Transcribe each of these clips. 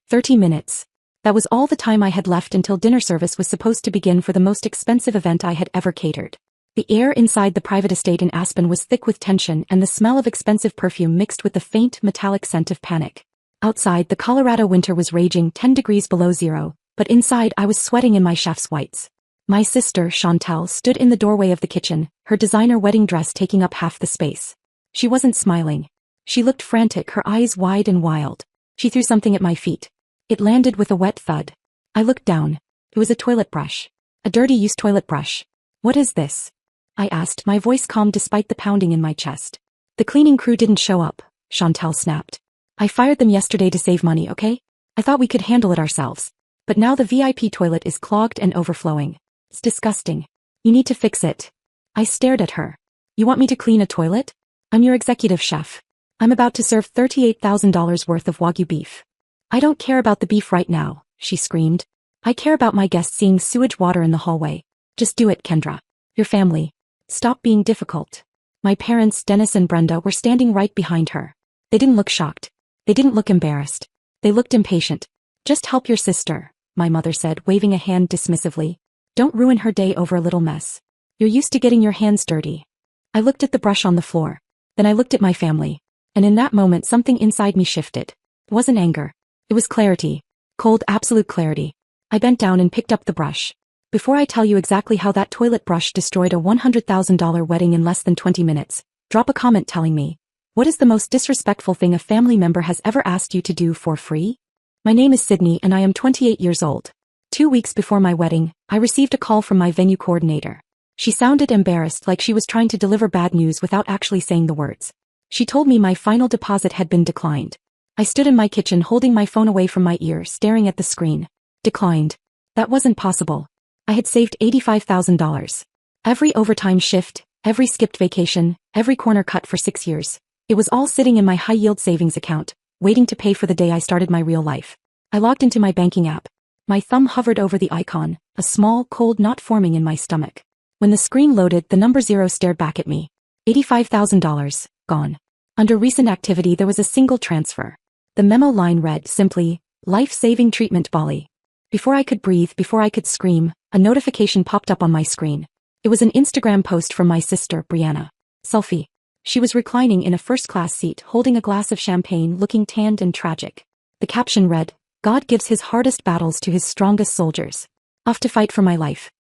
30 minutes. That was all the time I had left until dinner service was supposed to begin for the most expensive event I had ever catered. The air inside the private estate in Aspen was thick with tension and the smell of expensive perfume mixed with the faint, metallic scent of panic. Outside, the Colorado winter was raging 10 degrees below zero, but inside I was sweating in my chef's whites. My sister, Chantel, stood in the doorway of the kitchen, her designer wedding dress taking up half the space. She wasn't smiling. She looked frantic, her eyes wide and wild. She threw something at my feet. It landed with a wet thud. I looked down. It was a toilet brush. A dirty used toilet brush. "What is this?" I asked, my voice calm despite the pounding in my chest. "The cleaning crew didn't show up," Chantel snapped. "I fired them yesterday to save money, okay? I thought we could handle it ourselves. But now the VIP toilet is clogged and overflowing. It's disgusting. You need to fix it." I stared at her. "You want me to clean a toilet? I'm your executive chef. I'm about to serve $38,000 worth of Wagyu beef." "I don't care about the beef right now," she screamed. "I care about my guests seeing sewage water in the hallway. Just do it, Kendra. Your family. Stop being difficult." My parents, Dennis and Brenda, were standing right behind her. They didn't look shocked. They didn't look embarrassed. They looked impatient. "Just help your sister," my mother said, waving a hand dismissively. "Don't ruin her day over a little mess. You're used to getting your hands dirty." I looked at the brush on the floor. Then I looked at my family. And in that moment something inside me shifted. It wasn't anger. It was clarity. Cold, absolute clarity. I bent down and picked up the brush. "Before I tell you exactly how that toilet brush destroyed a $100,000 wedding in less than 20 minutes, drop a comment telling me, what is the most disrespectful thing a family member has ever asked you to do for free?" My name is Sydney and I am 28 years old. 2 weeks before my wedding, I received a call from my venue coordinator. She sounded embarrassed, like she was trying to deliver bad news without actually saying the words. She told me my final deposit had been declined. I stood in my kitchen holding my phone away from my ear, staring at the screen. Declined. That wasn't possible. I had saved $85,000. Every overtime shift, every skipped vacation, every corner cut for 6 years. It was all sitting in my high-yield savings account, waiting to pay for the day I started my real life. I logged into my banking app. My thumb hovered over the icon, a small, cold knot forming in my stomach. When the screen loaded, the number 0 stared back at me. $85,000, gone. Under recent activity there was a single transfer. The memo line read simply, "Life-saving treatment Bali." Before I could breathe, before I could scream, a notification popped up on my screen. It was an Instagram post from my sister, Brianna. Selfie. She was reclining in a first-class seat, holding a glass of champagne, looking tanned and tragic. The caption read, "God gives his hardest battles to his strongest soldiers. Off to fight for my life.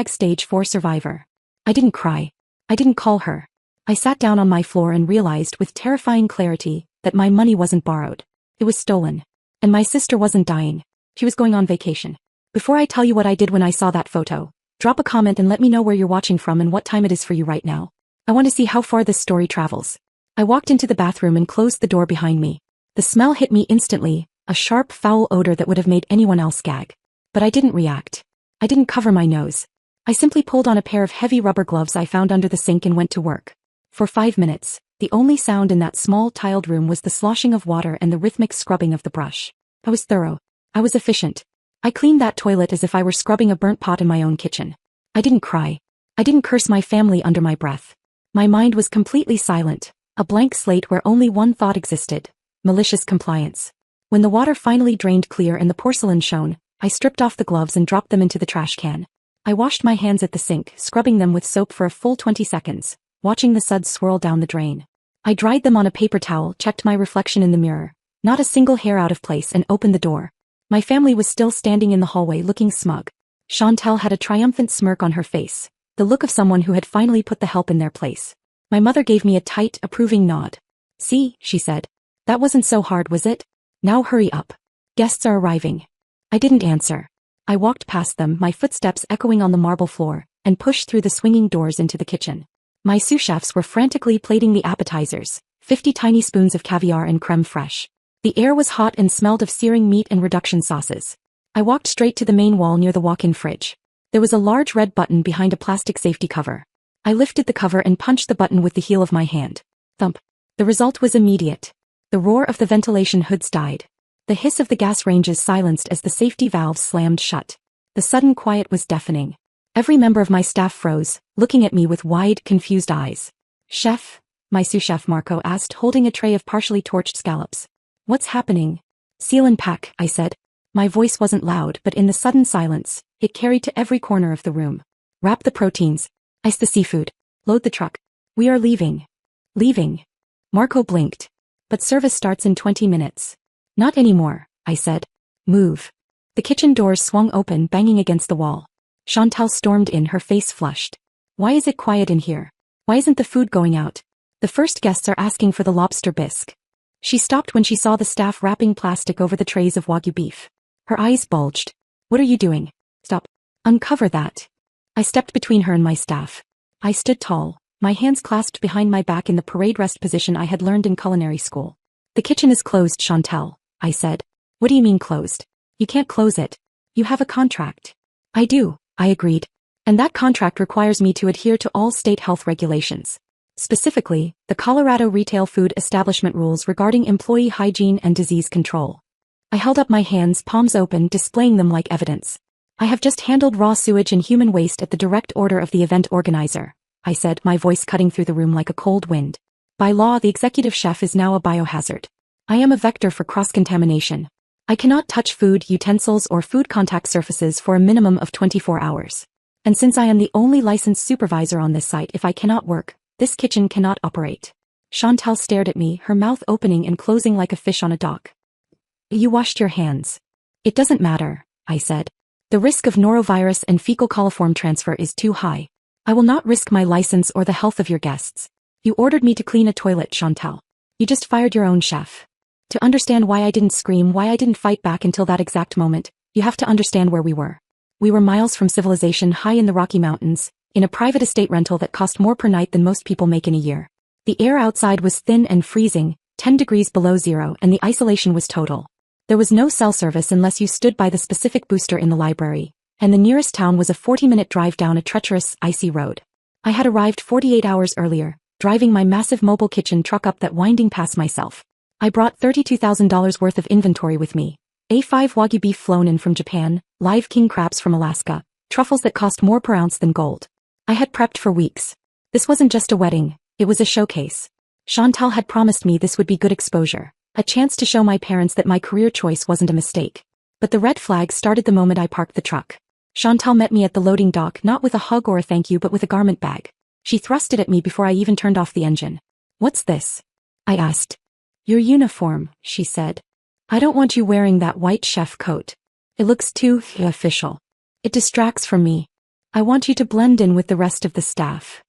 #Stage 4 survivor." I didn't cry. I didn't call her. I sat down on my floor and realized with terrifying clarity that my money wasn't borrowed. It was stolen. And my sister wasn't dying. She was going on vacation. Before I tell you what I did when I saw that photo, drop a comment and let me know where you're watching from and what time it is for you right now. I want to see how far this story travels. I walked into the bathroom and closed the door behind me. The smell hit me instantly, a sharp, foul odor that would have made anyone else gag. But I didn't react. I didn't cover my nose. I simply pulled on a pair of heavy rubber gloves I found under the sink and went to work. For 5 minutes, the only sound in that small tiled room was the sloshing of water and the rhythmic scrubbing of the brush. I was thorough. I was efficient. I cleaned that toilet as if I were scrubbing a burnt pot in my own kitchen. I didn't cry. I didn't curse my family under my breath. My mind was completely silent, a blank slate where only one thought existed: malicious compliance. When the water finally drained clear and the porcelain shone, I stripped off the gloves and dropped them into the trash can. I washed my hands at the sink, scrubbing them with soap for a full 20 seconds, watching the suds swirl down the drain. I dried them on a paper towel, checked my reflection in the mirror, not a single hair out of place, and opened the door. My family was still standing in the hallway looking smug. Chantel had a triumphant smirk on her face, the look of someone who had finally put the help in their place. My mother gave me a tight, approving nod. "See," she said. "That wasn't so hard, was it? Now hurry up. Guests are arriving." I didn't answer. I walked past them, my footsteps echoing on the marble floor, and pushed through the swinging doors into the kitchen. My sous chefs were frantically plating the appetizers, 50 tiny spoons of caviar and creme fraiche. The air was hot and smelled of searing meat and reduction sauces. I walked straight to the main wall near the walk-in fridge. There was a large red button behind a plastic safety cover. I lifted the cover and punched the button with the heel of my hand. Thump. The result was immediate. The roar of the ventilation hoods died. The hiss of the gas ranges silenced as the safety valves slammed shut. The sudden quiet was deafening. Every member of my staff froze, looking at me with wide, confused eyes. "Chef?" my sous chef Marco asked, holding a tray of partially torched scallops. "What's happening?" Seal and pack, I said. My voice wasn't loud, but in the sudden silence, it carried to every corner of the room. Wrap the proteins. Ice the seafood. Load the truck. We are leaving. Leaving. Marco blinked. But service starts in 20 minutes. Not anymore, I said. Move. The kitchen doors swung open, banging against the wall. Chantal stormed in, her face flushed. Why is it quiet in here? Why isn't the food going out? The first guests are asking for the lobster bisque. She stopped when she saw the staff wrapping plastic over the trays of Wagyu beef. Her eyes bulged. What are you doing? Stop. Uncover that. I stepped between her and my staff. I stood tall, my hands clasped behind my back in the parade rest position I had learned in culinary school. The kitchen is closed, Chantal, I said. What do you mean closed? You can't close it. You have a contract. I do, I agreed. And that contract requires me to adhere to all state health regulations. Specifically, the Colorado Retail Food Establishment rules regarding employee hygiene and disease control. I held up my hands, palms open, displaying them like evidence. I have just handled raw sewage and human waste at the direct order of the event organizer, I said, my voice cutting through the room like a cold wind. By law, the executive chef is now a biohazard. I am a vector for cross-contamination. I cannot touch food, utensils, or food contact surfaces for a minimum of 24 hours. And since I am the only licensed supervisor on this site, if I cannot work, this kitchen cannot operate. Chantal stared at me, her mouth opening and closing like a fish on a dock. You washed your hands. It doesn't matter, I said. The risk of norovirus and fecal coliform transfer is too high. I will not risk my license or the health of your guests. You ordered me to clean a toilet, Chantal. You just fired your own chef. To understand why I didn't scream, why I didn't fight back until that exact moment, you have to understand where we were. We were miles from civilization, high in the Rocky Mountains, in a private estate rental that cost more per night than most people make in a year. The air outside was thin and freezing, 10 degrees below zero, and the isolation was total. There was no cell service unless you stood by the specific booster in the library, and the nearest town was a 40-minute drive down a treacherous, icy road. I had arrived 48 hours earlier, driving my massive mobile kitchen truck up that winding pass myself. I brought $32,000 worth of inventory with me. A5 Wagyu beef flown in from Japan, live king crabs from Alaska, truffles that cost more per ounce than gold. I had prepped for weeks. This wasn't just a wedding, it was a showcase. Chantal had promised me this would be good exposure, a chance to show my parents that my career choice wasn't a mistake. But the red flag started the moment I parked the truck. Chantal met me at the loading dock not with a hug or a thank you but with a garment bag. She thrust it at me before I even turned off the engine. What's this? I asked. Your uniform, she said. I don't want you wearing that white chef coat. It looks too official. It distracts from me. I want you to blend in with the rest of the staff.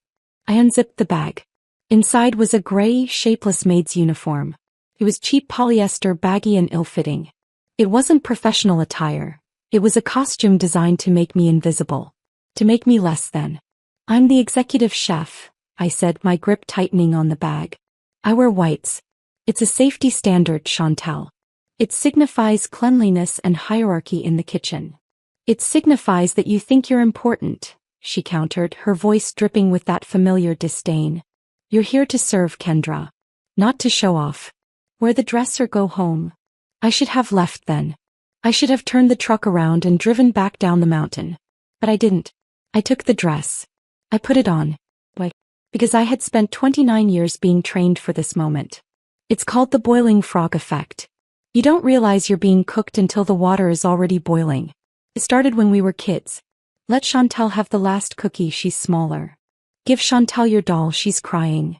I unzipped the bag. Inside was a gray, shapeless maid's uniform. It was cheap polyester, baggy and ill-fitting. It wasn't professional attire. It was a costume designed to make me invisible. To make me less than. I'm the executive chef, I said, my grip tightening on the bag. I wear whites. It's a safety standard, Chantal. It signifies cleanliness and hierarchy in the kitchen. It signifies that you think you're important, she countered, her voice dripping with that familiar disdain. You're here to serve, Kendra. Not to show off. Wear the dress or go home. I should have left then. I should have turned the truck around and driven back down the mountain. But I didn't. I took the dress. I put it on. Why? Because I had spent 29 years being trained for this moment. It's called the boiling frog effect. You don't realize you're being cooked until the water is already boiling. It started when we were kids. Let Chantal have the last cookie, she's smaller. Give Chantal your doll, she's crying.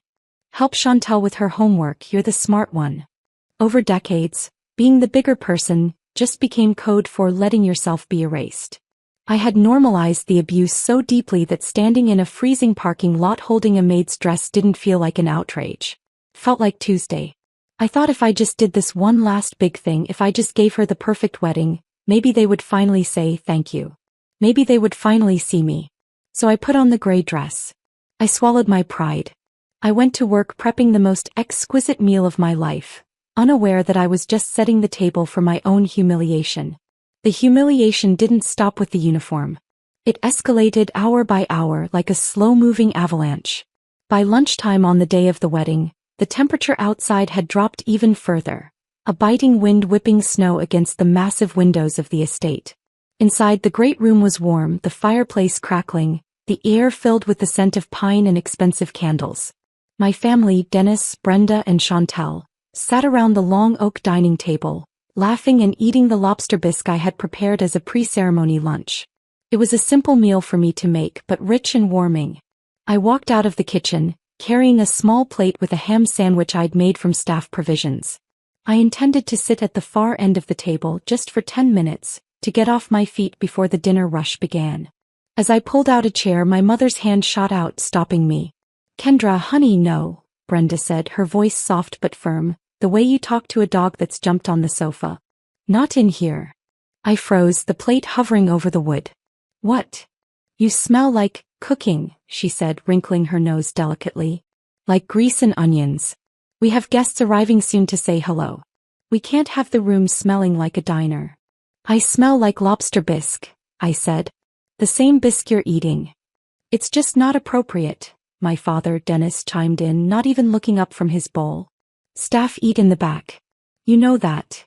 Help Chantal with her homework, you're the smart one. Over decades, being the bigger person just became code for letting yourself be erased. I had normalized the abuse so deeply that standing in a freezing parking lot holding a maid's dress didn't feel like an outrage. Felt like Tuesday. I thought if I just did this one last big thing, if I just gave her the perfect wedding, maybe they would finally say thank you. Maybe they would finally see me. So I put on the gray dress. I swallowed my pride. I went to work prepping the most exquisite meal of my life, unaware that I was just setting the table for my own humiliation. The humiliation didn't stop with the uniform. It escalated hour by hour like a slow-moving avalanche. By lunchtime on the day of the wedding, the temperature outside had dropped even further, a biting wind whipping snow against the massive windows of the estate. Inside, the great room was warm, the fireplace crackling, the air filled with the scent of pine and expensive candles. My family, Dennis, Brenda, and Chantal, sat around the long oak dining table, laughing and eating the lobster bisque I had prepared as a pre-ceremony lunch. It was a simple meal for me to make, but rich and warming. I walked out of the kitchen, carrying a small plate with a ham sandwich I'd made from staff provisions. I intended to sit at the far end of the table just for 10 minutes, to get off my feet before the dinner rush began. As I pulled out a chair, my mother's hand shot out, stopping me. "Kendra, honey, no," Brenda said, her voice soft but firm, the way you talk to a dog that's jumped on the sofa. "Not in here." I froze, the plate hovering over the wood. "What?" "You smell like cooking," she said, wrinkling her nose delicately. "Like grease and onions. We have guests arriving soon to say hello. We can't have the room smelling like a diner." "I smell like lobster bisque," I said. "The same bisque you're eating." "It's just not appropriate," my father, Dennis, chimed in, not even looking up from his bowl. "Staff eat in the back. You know that."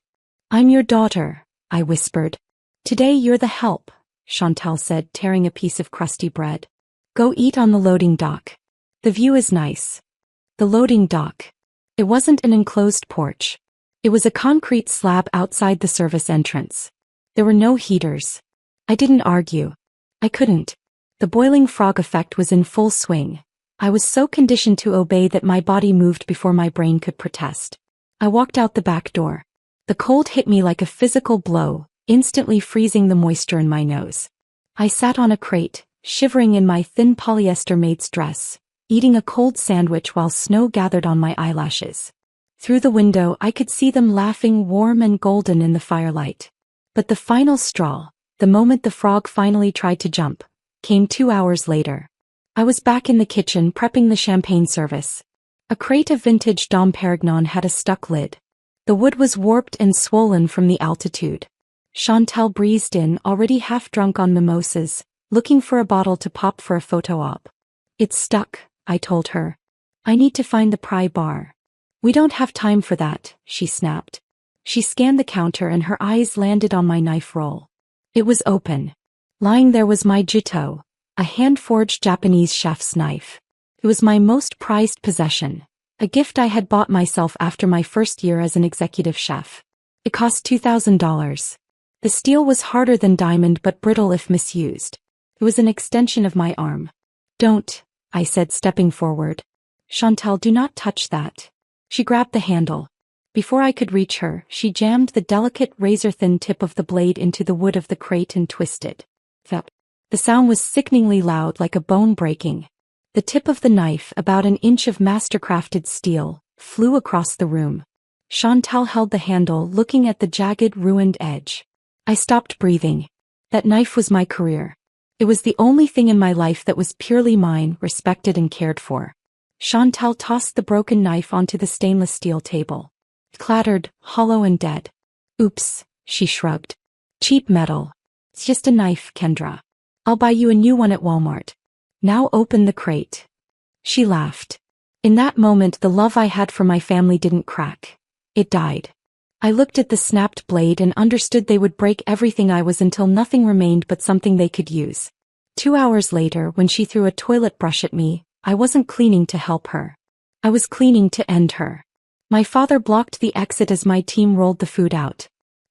"I'm your daughter," I whispered. "Today you're the help," Chantal said, tearing a piece of crusty bread. "Go eat on the loading dock. The view is nice." The loading dock. It wasn't an enclosed porch. It was a concrete slab outside the service entrance. There were no heaters. I didn't argue. I couldn't. The boiling frog effect was in full swing. I was so conditioned to obey that my body moved before my brain could protest. I walked out the back door. The cold hit me like a physical blow, instantly freezing the moisture in my nose. I sat on a crate, shivering in my thin polyester maid's dress, eating a cold sandwich while snow gathered on my eyelashes. Through the window I could see them laughing, warm and golden in the firelight. But the final straw, the moment the frog finally tried to jump, came 2 hours later. I was back in the kitchen prepping the champagne service. A crate of vintage Dom Perignon had a stuck lid. The wood was warped and swollen from the altitude. Chantal breezed in, already half drunk on mimosas, looking for a bottle to pop for a photo op. "It's stuck," I told her. "I need to find the pry bar." "We don't have time for that," she snapped. She scanned the counter and her eyes landed on my knife roll. It was open. Lying there was my jito, a hand-forged Japanese chef's knife. It was my most prized possession, a gift I had bought myself after my first year as an executive chef. It cost $2,000. The steel was harder than diamond but brittle if misused. It was an extension of my arm. "Don't," I said, stepping forward. "Chantal, do not touch that." She grabbed the handle. Before I could reach her, she jammed the delicate razor-thin tip of the blade into the wood of the crate and twisted. The sound was sickeningly loud, like a bone breaking. The tip of the knife, about an inch of master-crafted steel, flew across the room. Chantal held the handle, looking at the jagged, ruined edge. I stopped breathing. That knife was my career. It was the only thing in my life that was purely mine, respected and cared for. Chantal tossed the broken knife onto the stainless steel table. It clattered, hollow and dead. "Oops," she shrugged. "Cheap metal. It's just a knife, Kendra. I'll buy you a new one at Walmart. Now open the crate." She laughed. In that moment the love I had for my family didn't crack. It died. I looked at the snapped blade and understood they would break everything I was until nothing remained but something they could use. 2 hours later, when she threw a toilet brush at me, I wasn't cleaning to help her. I was cleaning to end her. My father blocked the exit as my team rolled the food out.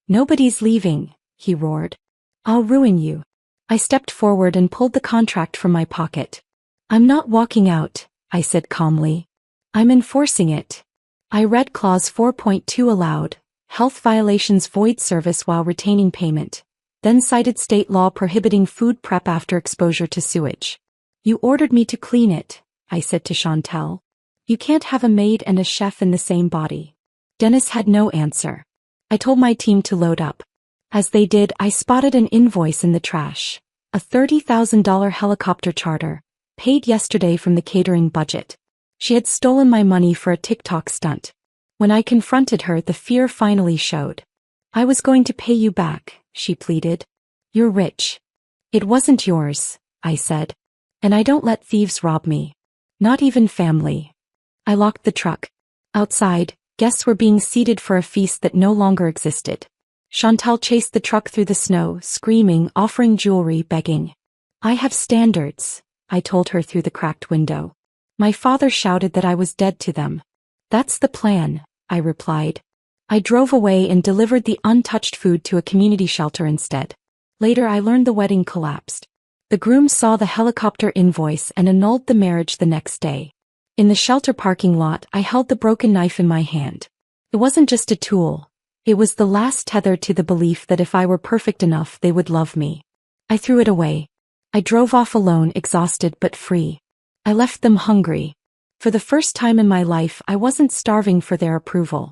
"Nobody's leaving," he roared. "I'll ruin you." I stepped forward and pulled the contract from my pocket. "I'm not walking out," I said calmly. "I'm enforcing it." I read Clause 4.2 aloud, health violations void service while retaining payment, then cited state law prohibiting food prep after exposure to sewage. "You ordered me to clean it," I said to Chantal. "You can't have a maid and a chef in the same body." Dennis had no answer. I told my team to load up. As they did, I spotted an invoice in the trash. A $30,000 helicopter charter, paid yesterday from the catering budget. She had stolen my money for a TikTok stunt. When I confronted her, the fear finally showed. "I was going to pay you back," she pleaded. "You're rich." "It wasn't yours," I said. "And I don't let thieves rob me. Not even family." I locked the truck. Outside, guests were being seated for a feast that no longer existed. Chantal chased the truck through the snow, screaming, offering jewelry, begging. "I have standards," I told her through the cracked window. My father shouted that I was dead to them. "That's the plan," I replied. I drove away and delivered the untouched food to a community shelter instead. Later I learned the wedding collapsed. The groom saw the helicopter invoice and annulled the marriage the next day. In the shelter parking lot, I held the broken knife in my hand. It wasn't just a tool. It was the last tether to the belief that if I were perfect enough, they would love me. I threw it away. I drove off alone, exhausted but free. I left them hungry. For the first time in my life, I wasn't starving for their approval.